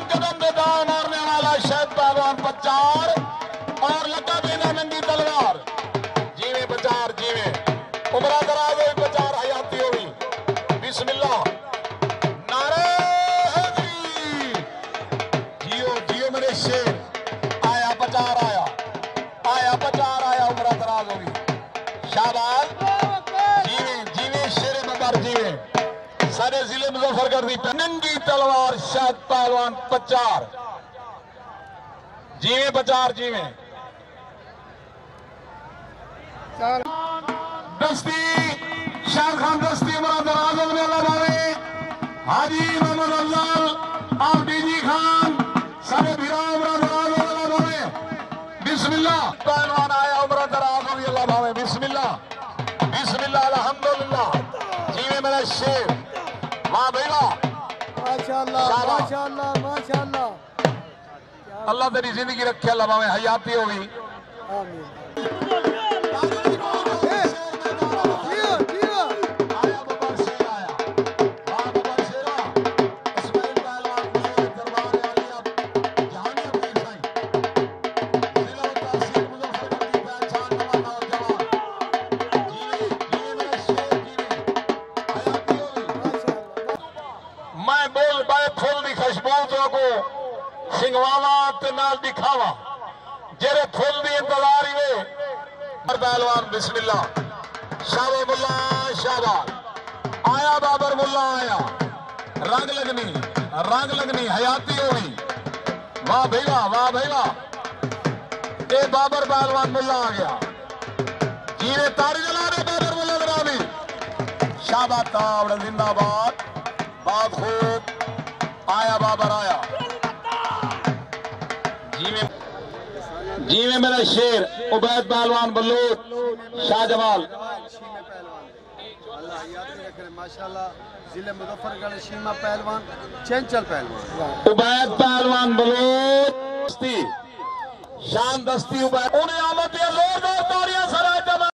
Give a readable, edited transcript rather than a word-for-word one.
قدم دے داؤں مارنے والا شہد پہلوان پچار اور لگا دینا ننگی تلوار جیویں پچار جیویں عمرہ دراز ہوئی پچار حیاتی ہوئی بسم اللہ نعرہ حیدری جیو جیو میرے شیر آیا پچار آیا آیا پچار آیا عمرہ دراز ہوئی شاباز جیویں جیویں شیر مدر جیویں سارے ضلع مظفر کر دی ننگی تلوار شہد پہلوان پچار جیویں پچار جیویں دستی شاہ خان دستی عمرہ دراز میں اللہ باوے حاجی محمد افضل آپ ڈی جی خان سارے بھیرا عمرہ دراز میں اللہ باوے بسم اللہ پہلوان آیا عمرہ دراز میں اللہ باوے بسم اللہ الحمدللہ جیویں میرا شیر ماں بھیلا ماشاءاللہ ماشاءاللہ ماشاءاللہ اللہ تیری زندگی رکھے اللہ باوے حیاتی ہوگی آمین سنگواوا تے نال دکھاوا جیرے پھول دی انتظار ہی وے پہلوان بسم اللہ شابہ ملا شابہ آیا بابر ملا آیا رنگ لگنی حیاتی ہوئی واہ بھیوا اے بابر پہلوان ملا آ گیا جیرے تاری جلا دے بابر ملا درابی شابہ تاوڑ زندہ بات خوب آیا بابر آیا جیویں میرا شیر عبید پہلوان بلوچ شاہ جمال اللہ حیاتی رکھے ماشاءاللہ ضلع مظفر گڑھ شیمہ پہلوان چنچل پہلوان عبید پہلوان بلوچ دستی شان دستی عبید انہیں آمد دیا زور دور تاریاں سرائے جمال